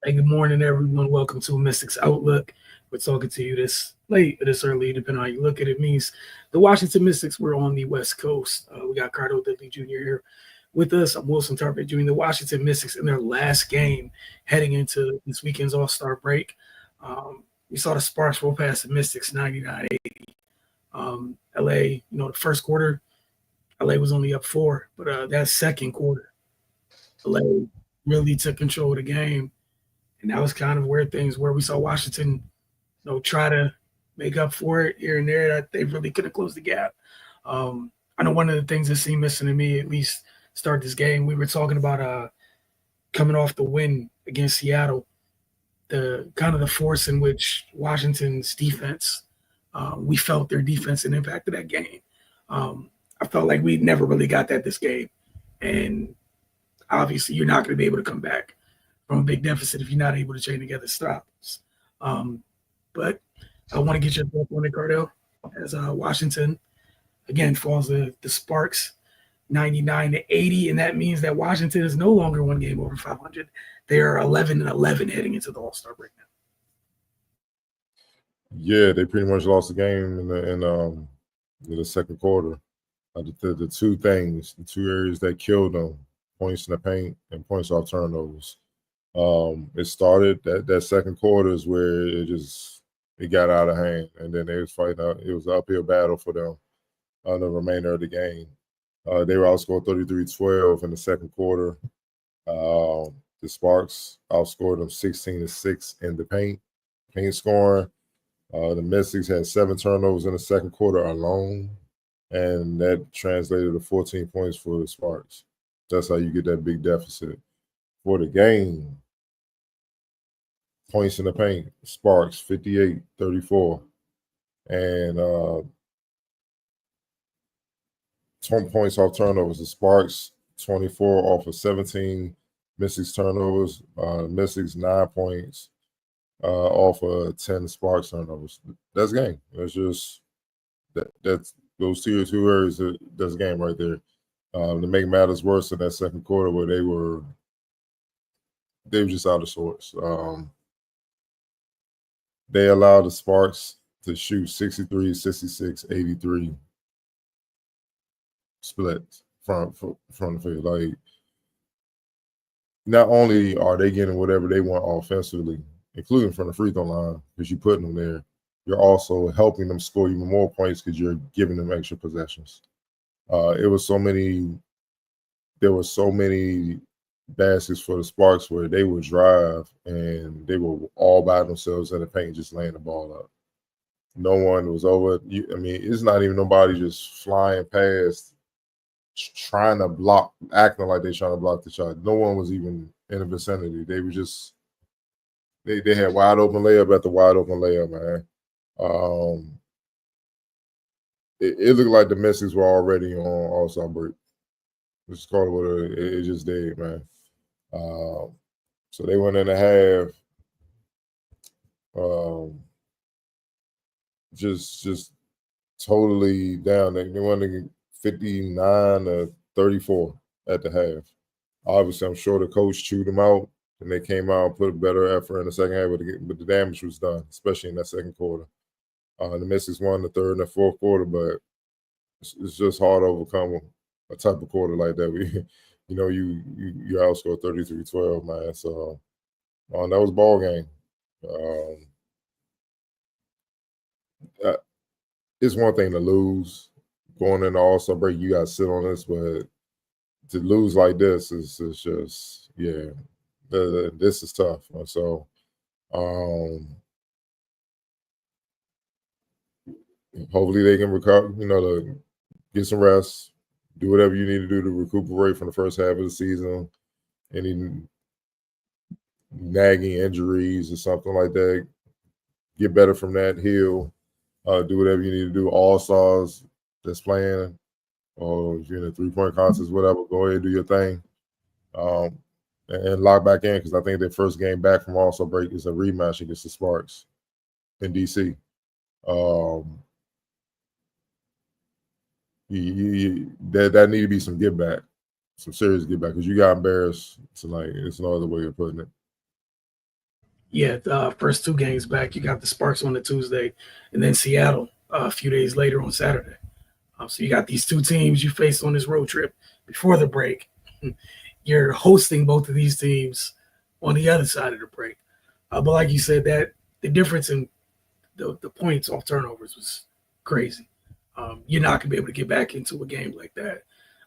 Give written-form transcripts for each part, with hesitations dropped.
Hey, good morning, everyone. Welcome to Mystics Outlook. We're talking to you this late or this early, depending on how you look at it. Means the Washington Mystics were on the West Coast. We got Cardo Dudley Jr. here with us. I'm Wilson Tarpey Jr. The Washington Mystics in their last game heading into this weekend's All-Star break. We saw the Sparks roll past the Mystics 99-80. LA, the first quarter, LA was only up 4, but that second quarter, LA really took control of the game. And that was kind of where things where we saw Washington, try to make up for it here and there. That they really couldn't close the gap. I know one of the things that seemed missing to me, at least start this game, we were talking about coming off the win against Seattle, the kind of the force in which Washington's defense, we felt their defense and impact of that game. I felt like we never really got that this game, and obviously you're not going to be able to come back from a big deficit if you're not able to chain together stops. But I want to get your thoughts on it, Cardell, as Washington again falls the Sparks 99-80, and that means that Washington is no longer one game over 500. They are 11-11 heading into the All-Star break now. Yeah, they pretty much lost the game in the second quarter. The two things, the two areas that killed them, points in the paint and points off turnovers. It started that second quarter is where it got out of hand, and then they was fighting out. It was an uphill battle for them the remainder of the game. They were outscored 33-12 in the second quarter. The Sparks outscored them 16-6 in the paint scoring. The Mystics had 7 turnovers in the second quarter alone, and that translated to 14 points for the Sparks. That's how you get that big deficit. For the game, points in the paint, Sparks 58-34, and 20 points off turnovers. The Sparks 24 off of 17 Mystics turnovers. Mystics 9 points off of 10 Sparks turnovers. That's game. That's just that's those two areas. That's game right there. To make matters worse in that second quarter, where they were just out of sorts. They allowed the Sparks to shoot 63, 66, 83 splits from the field. Like, not only are they getting whatever they want offensively, including from the free throw line, because you're putting them there, you're also helping them score even more points because you're giving them extra possessions. There were so many baskets for the Sparks where they would drive and they were all by themselves in the paint, just laying the ball up. No one was over. It's not even nobody just flying past, trying to block, acting like they're trying to block the shot. No one was even in the vicinity. They were just they had wide open layup after wide open layup, man. It looked like the Mystics were already on All-Star break. Just call it what it just did, man. So they went in a half, just totally down. They went 59-34 at the half. Obviously, I'm sure the coach chewed them out, and they came out and put a better effort in the second half, but the damage was done, especially in that second quarter. The Mystics won the third and the fourth quarter, but it's just hard to overcome a type of quarter like that. You outscored 33-12, man. So that was ball game. It's one thing to lose going into All-Star break. You got to sit on this, but to lose like this is just this is tough. So hopefully they can recover. To get some rest, do whatever you need to do to recuperate from the first half of the season. Any nagging injuries or something like that, get better from that, heal, do whatever you need to do. All-Stars that's playing, or if you're in a three-point contest, whatever, go ahead and do your thing. And lock back in, because I think their first game back from All-Star break is a rematch against the Sparks in DC. That need to be some give back, some serious give back, because you got embarrassed tonight. It's no other way of putting it. Yeah, the first two games back, you got the Sparks on the Tuesday, and then Seattle a few days later on Saturday. So you got these two teams you faced on this road trip before the break. You're hosting both of these teams on the other side of the break. But like you said, that the difference in the points off turnovers was crazy. You're not gonna be able to get back into a game like that.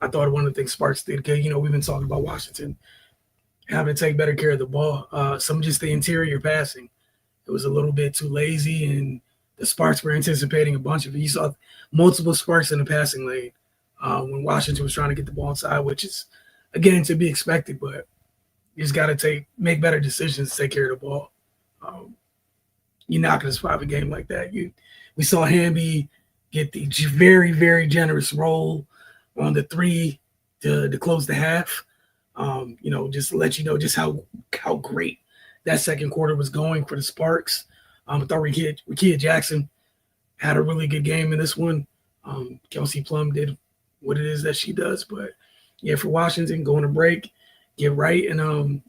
I thought one of the things Sparks did, because we've been talking about Washington having to take better care of the ball. Some just the interior passing, it was a little bit too lazy, and the Sparks were anticipating a bunch of it. You saw multiple Sparks in the passing lane when Washington was trying to get the ball inside, which is again to be expected, but you just got to make better decisions to take care of the ball. You're not going to survive a game like that. We saw Hamby get the very, very generous roll on the three to close the half. Just to let you know just how great that second quarter was going for the Sparks. I thought Rickea Jackson had a really good game in this one. Kelsey Plum did what it is that she does. But, yeah, for Washington, going to break, get right. And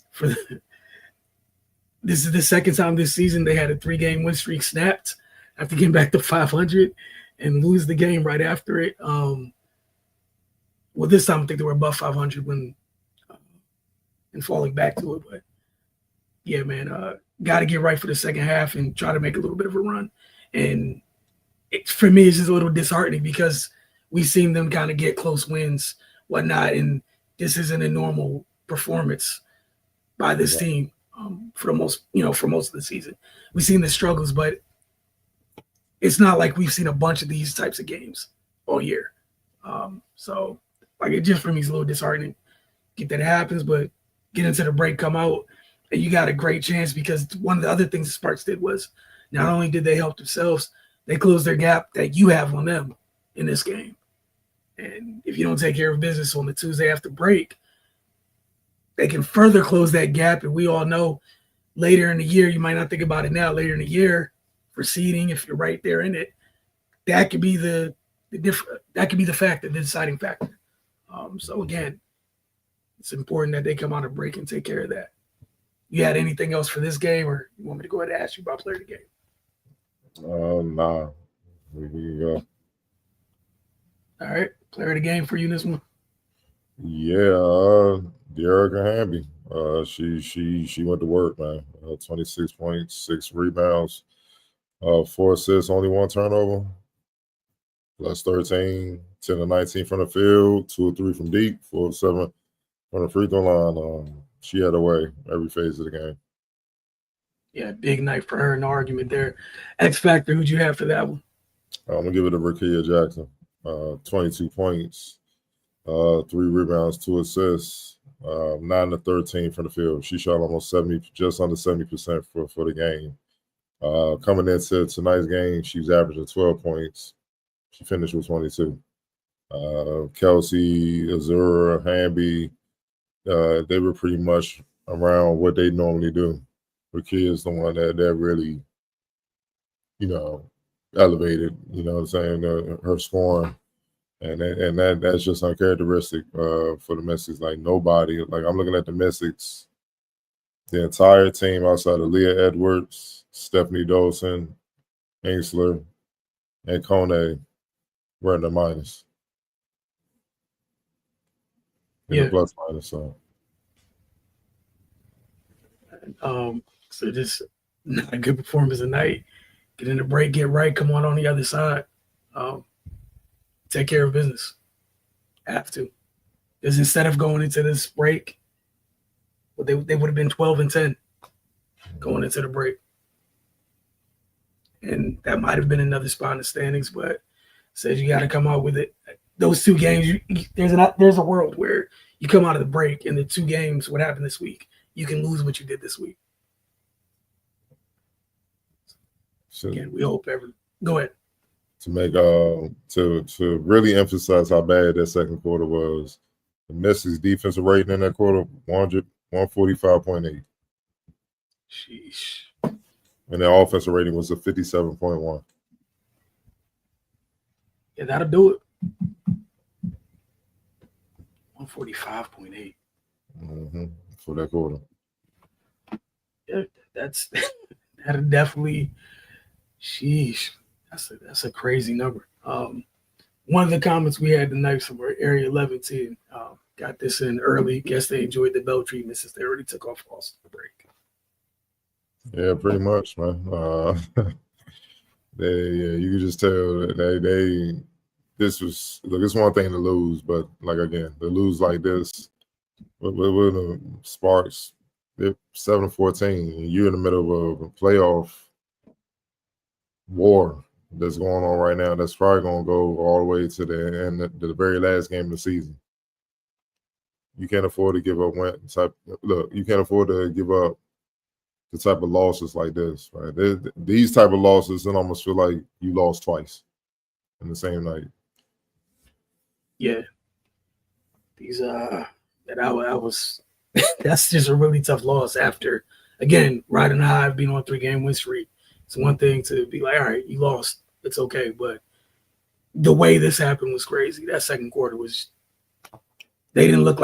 this is the second time this season they had a 3-game win streak snapped after getting back to 500 and lose the game right after it. This time I think they were above 500 when and falling back to it. But, yeah, man, got to get right for the second half and try to make a little bit of a run. And for me, it's just a little disheartening because we've seen them kind of get close wins, whatnot, and this isn't a normal performance by this team for most of the season. We've seen the struggles, but it's not like we've seen a bunch of these types of games all year. So, it just for me is a little disheartening. Get that happens, but get into the break, come out, and you got a great chance because one of the other things the Sparks did was not only did they help themselves, they closed their gap that you have on them in this game. And if you don't take care of business on the Tuesday after break, they can further close that gap. And we all know later in the year, you might not think about it now, later in the year for seeding, if you're right there in it, that could be the factor, the deciding factor. So again, it's important that they come out of break and take care of that. You had anything else for this game, or you want me to go ahead and ask you about player of the game? Nah. We go. All right. Player of the game for you this one? Yeah, De'Arica Hamby. She went to work, man. 26 points, 6 rebounds, 4 assists, only 1 turnover. Plus 13, 10 to 19 from the field, 2 or 3 from deep, 4 or 7 from the free throw line. She had her way every phase of the game. Yeah, big night for her. No argument there. X Factor, who'd you have for that one? I'm going to give it to Rickea Jackson. 22 points, 3 rebounds, 2 assists, 9 to 13 from the field. She shot almost 70, just under 70% for the game. Coming into tonight's game, she was averaging 12 points. She finished with 22. Kelsey, Azura, Hamby, they were pretty much around what they normally do. Rickea is the one that really, elevated, you know what I'm saying, her scoring. And that's just uncharacteristic for the Mystics. Like nobody, like I'm looking at the Mystics, the entire team outside of Leah Edwards, Stephanie Dolson, Ainsler, and Kone were in the minus. The plus minus. So just not a good performance tonight. Get in the break, get right, come on the other side. Take care of business. Have to. Because instead of going into this break, they would have been 12-10 going into the break. And that might have been another spot in the standings, but says you got to come out with it. Those 2 games, there's a world where you come out of the break and the 2 games, what happened this week, you can lose what you did this week. So again, we hope go ahead. To make to really emphasize how bad that second quarter was, the Mystics' defensive rating in that quarter 145.8. Sheesh. And their offensive rating was a 57.1. Yeah, that'll do it. 145.8. For that quarter. Yeah, that's that definitely. Sheesh, that's a crazy number. One of the comments we had tonight from Area 11 team got this in early. Guess they enjoyed the bell treatment since they already took off All Star break. Yeah, pretty much, man. You can just tell that they this was look. It's one thing to lose, but like again, to lose like this with the Sparks, they're 7-14. And you're in the middle of a playoff war that's going on right now. That's probably going to go all the way to the end, to the very last game of the season. You can't afford to give up you can't afford to give up the type of losses like this, right? These type of losses, it almost feel like you lost twice in the same night. Yeah, these that I was that's just a really tough loss after again riding high, being on a 3-game win streak. It's one thing to be like, all right, you lost, it's okay, but the way this happened was crazy. That second quarter was they didn't look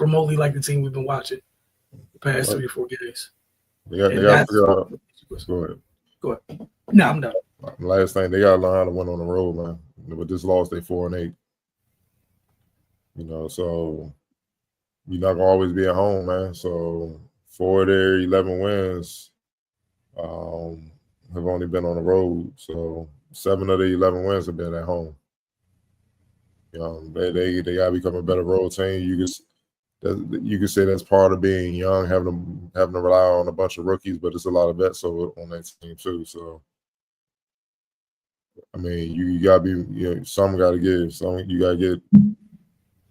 remotely like the team we've been watching the past 3 or 4 games. They got to figure out. Go ahead. Go ahead. No, I'm done. Last thing, they got to learn how to win on the road, man. With this loss, they 4-8. So you're not gonna always be at home, man. So 4 of their 11 wins have only been on the road. So 7 of the 11 wins have been at home. They got to become a better road team. You can say that's part of being young, having to rely on a bunch of rookies, but there's a lot of vets on that team too. So, I mean, you gotta be, some got to give. Some you gotta get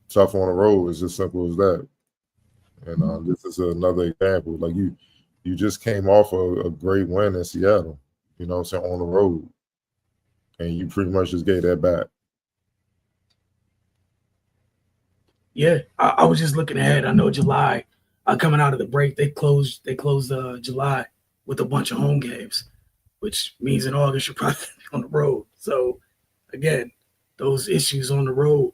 tough on the road. It's as simple as that. And this is another example. Like you just came off a great win in Seattle. You know what I'm saying, on the road, and you pretty much just gave that back. Yeah, I was just looking ahead. I know July, coming out of the break, they closed July with a bunch of home games, which means in August you're probably on the road. So again, those issues on the road,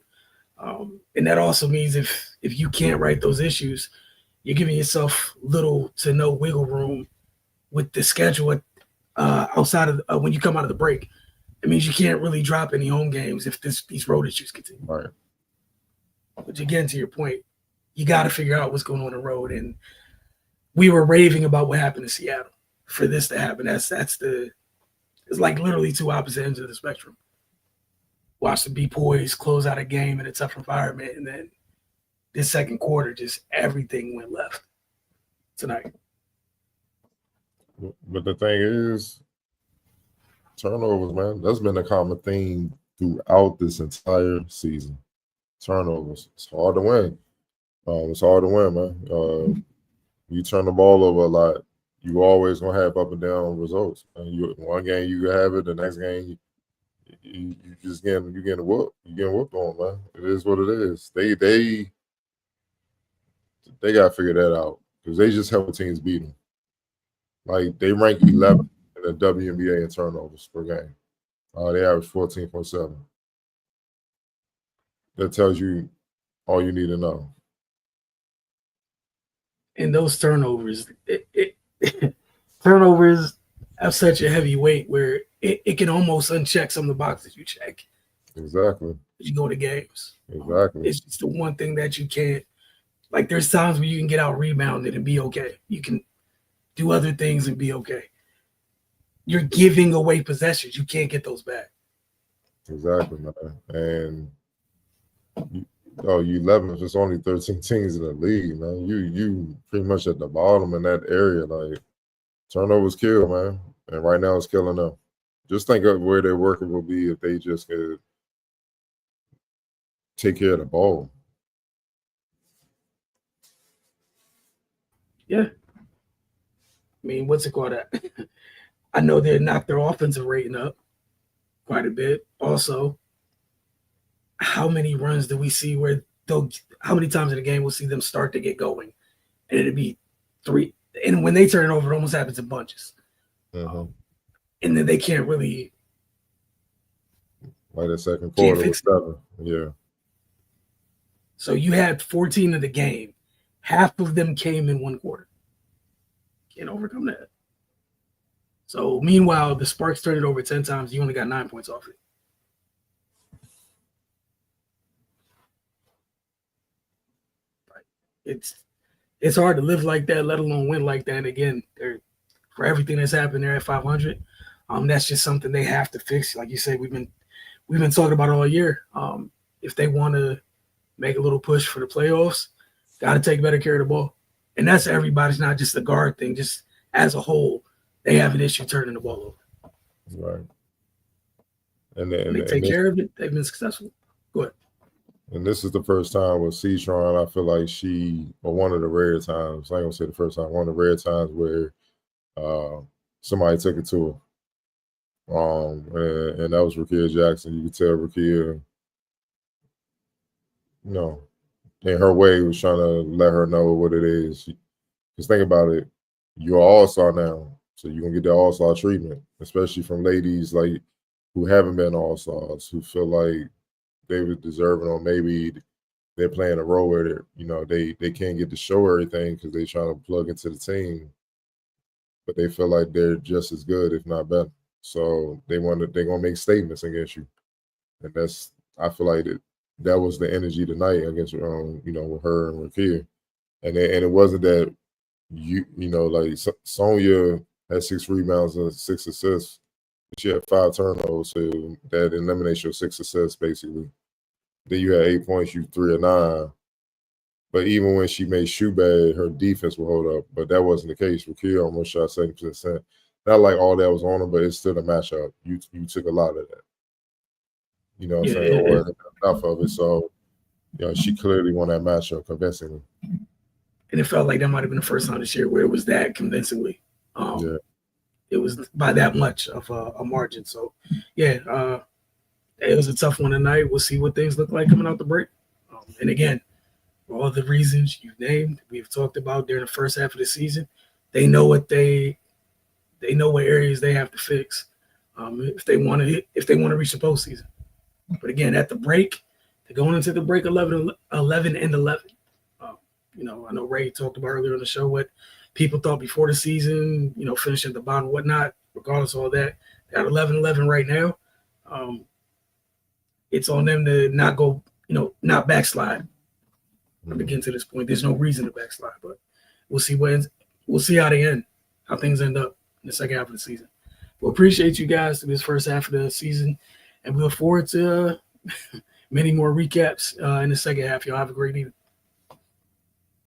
and that also means if you can't right those issues, you're giving yourself little to no wiggle room with the schedule outside of when you come out of the break. It means you can't really drop any home games if these road issues continue. Right. Which again, to your point, you got to figure out what's going on the road. And we were raving about what happened in Seattle. For this to happen, it's like literally two opposite ends of the spectrum. Watch the be poised, close out a game in a tough environment, and then this second quarter, just everything went left tonight. But the thing is, turnovers, man. That's been a common theme throughout this entire season. Turnovers. It's hard to win. It's hard to win, man. You turn the ball over a lot, you always gonna have up and down results. And one game you have it, the next game you just getting whooped. You getting whooped on, man. It is what it is. They gotta figure that out because they just help teams beat them. Like they rank 11th in the WNBA in turnovers per game. They average 14.7. That tells you all you need to know. And those turnovers, turnovers have such a heavy weight where it can almost uncheck some of the boxes you check. Exactly. You go to games. Exactly. It's just the one thing that you can't. Like there's times where you can get out rebounded and be okay. You can do other things and be okay. You're giving away possessions. You can't get those back. Exactly, man. And you 11th. There's only 13 teams in the league, man. You pretty much at the bottom in that area. Like turnovers kill, man. And right now it's killing them. Just think of where their worker will be if they just could take care of the ball. Yeah. I mean, what's it called? I know they knocked their offensive rating up quite a bit. Also, how many runs do we see where how many times in a game we'll see them start to get going? And it'd be 3. And when they turn it over, it almost happens in bunches. And then they can't really. Like the second quarter was 7. Yeah. So you had 14 of the game. Half of them came in one quarter. Can't overcome that. So meanwhile, the Sparks turned it over 10 times. You only got 9 points off it. It's hard to live like that, let alone win like that. And again, for everything that's happened there at 500, that's just something they have to fix. Like you said, we've been talking about it all year. If they want to make a little push for the playoffs, got to take better care of the ball. And that's everybody's, not just the guard thing, just as a whole, they have an issue turning the ball over. Right. And they take care of it. They've been successful. Go ahead. And this is the first time with Citron, I feel like one of the rare times, I ain't gonna say the first time, one of the rare times where somebody took it to her. And that was Rakia Jackson. You could tell Rakia, in her way, was trying to let her know what it is. Just think about it. You're an all-star now, so you're going to get the all-star treatment, especially from ladies like who haven't been all-stars, who feel like they were deserving, or maybe they're playing a role where they can't get to show everything because they're trying to plug into the team, but they feel like they're just as good, if not better. So they're gonna make statements against you, and I feel like that was the energy tonight against with her and Rakia, and it wasn't that like Sonya had 6 rebounds and 6 assists. She had 5 turnovers, so that eliminates your 6 assists basically. Then you had 8 points, you 3 or 9. But even when she made shoot bad, her defense would hold up. But that wasn't the case. Rakia almost shot 70%. Not like all that was on her, but it's still a matchup. You took a lot of that. You know what I'm saying? Or enough of it. So, she clearly won that matchup convincingly. And it felt like that might have been the first time this year where it was that convincingly. It was by that much of a margin. So, it was a tough one tonight. We'll see what things look like coming out the break. And again, for all the reasons you named, we've talked about during the first half of the season, they know what areas they have to fix if they want to reach the postseason. But again, at the break, they're going into the break 11 and 11. I know Ray talked about earlier on the show what people thought before the season, finishing at the bottom, whatnot. Regardless of all that, they're at 11-11 right now. It's on them to not go, not backslide to get to this point. There's no reason to backslide, but we'll see how they end, how things end up in the second half of the season. We'll appreciate you guys through this first half of the season, and we look forward to many more recaps in the second half. Y'all have a great evening.